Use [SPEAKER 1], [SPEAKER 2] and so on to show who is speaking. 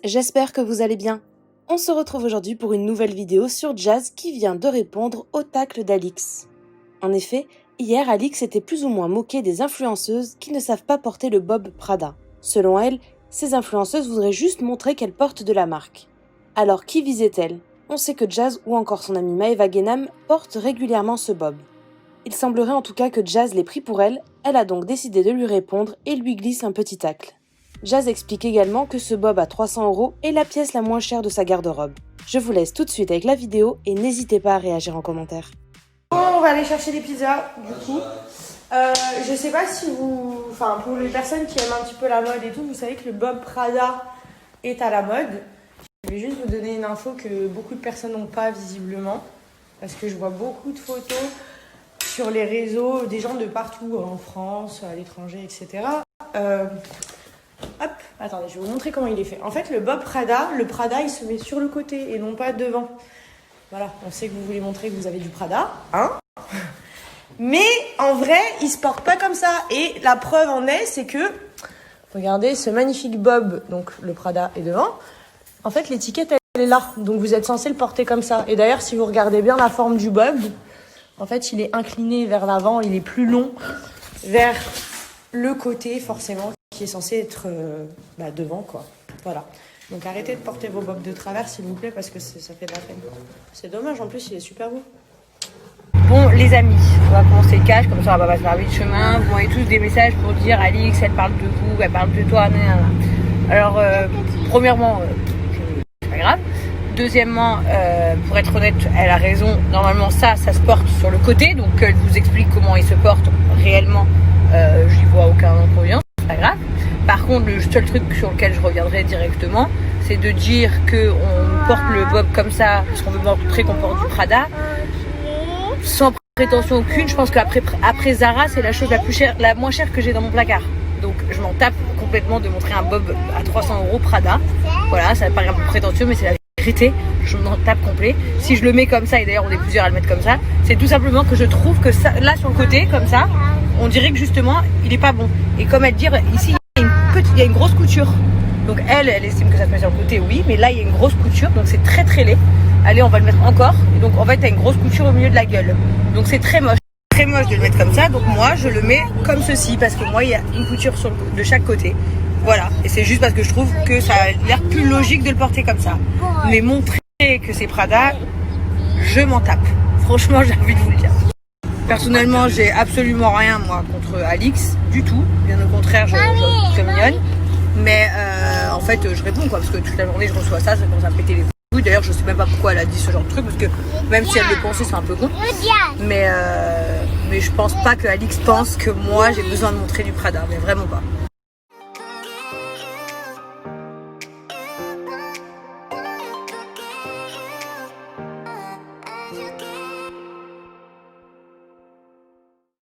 [SPEAKER 1] j'espère que vous allez bien. On se retrouve aujourd'hui pour une nouvelle vidéo sur Jazz qui vient de répondre au tacle d'Alix. En effet, hier Alix était plus ou moins moquée des influenceuses qui ne savent pas porter le bob Prada. Selon elle, ces influenceuses voudraient juste montrer qu'elles portent de la marque. Alors qui visait-elle? On sait que Jazz ou encore son amie Maeva Genam portent régulièrement ce bob. Il semblerait en tout cas que Jazz l'ait pris pour elle, elle a donc décidé de lui répondre et lui glisse un petit tacle. Jazz explique également que ce bob à 300 € est la pièce la moins chère de sa garde-robe. Je vous laisse tout de suite avec la vidéo et n'hésitez pas à réagir en commentaire.
[SPEAKER 2] On va aller chercher les pizzas du coup. Je sais pas si vous... Enfin, pour les personnes qui aiment un petit peu la mode et tout, vous savez que le bob Prada est à la mode. Je vais juste vous donner une info que beaucoup de personnes n'ont pas visiblement. Parce que je vois beaucoup de photos sur les réseaux, des gens de partout, en France, à l'étranger, etc. Hop, attendez, je vais vous montrer comment il est fait. En fait, le bob Prada, il se met sur le côté et non pas devant. Voilà, on sait que vous voulez montrer que vous avez du Prada, hein. Mais en vrai, il se porte pas comme ça. Et la preuve en est, c'est que, regardez, ce magnifique bob, donc le Prada est devant. En fait, l'étiquette, elle est là. Donc vous êtes censé le porter comme ça. Et d'ailleurs, si vous regardez bien la forme du bob, en fait, il est incliné vers l'avant, il est plus long vers le côté, forcément, qui est censé être devant, quoi. Voilà. Donc arrêtez de porter vos bobs de travers, s'il vous plaît, parce que ça fait de la peine. C'est dommage, en plus, il est super beau.
[SPEAKER 3] Bon, les amis, on va commencer le cash, comme ça on va pas se faire vite chemin. Vous m'envoyez tous des messages pour dire Alix, elle parle de vous, elle parle de toi, Alors, premièrement, c'est pas grave. Deuxièmement, pour être honnête, elle a raison. Normalement, ça se porte sur le côté. Donc, elle vous explique comment il se porte réellement. J'y vois aucun inconvénient, c'est pas grave. Par contre, le seul truc sur lequel je reviendrai directement, c'est de dire qu'on porte le bob comme ça, parce qu'on veut montrer qu'on porte du Prada, sans prétention aucune. Je pense qu'après Zara, c'est la chose la moins chère que j'ai dans mon placard. Donc, je m'en tape complètement de montrer un bob à 300 € Prada. Voilà, ça paraît un peu prétentieux, mais c'est la vérité. Je m'en tape complet. Si je le mets comme ça, et d'ailleurs on est plusieurs à le mettre comme ça, c'est tout simplement que je trouve que ça, là sur le côté, comme ça, on dirait que justement, il est pas bon. Et comme elle dit, ici, il y a une grosse couture. Donc elle estime que ça se met sur le côté, oui, mais là il y a une grosse couture, donc c'est très très laid. Allez, on va le mettre encore. Et donc en fait, t'as une grosse couture au milieu de la gueule. Donc c'est très moche. Très moche de le mettre comme ça. Donc moi, je le mets comme ceci, parce que moi, il y a une couture de chaque côté. Voilà. Et c'est juste parce que je trouve que ça a l'air plus logique de le porter comme ça. Mais montrer que c'est Prada, je m'en tape. Franchement, j'ai envie de vous le dire. Personnellement, j'ai absolument rien, moi, contre Alix, du tout. Bien au contraire, je trouve très mignonne. Mais en fait, je réponds, quoi, parce que toute la journée, je reçois ça commence à me péter les couilles. D'ailleurs, je sais même pas pourquoi elle a dit ce genre de truc, parce que même si elle le pensait, c'est un peu con. Mais je pense pas que Alix pense que moi, j'ai besoin de montrer du Prada, mais vraiment pas.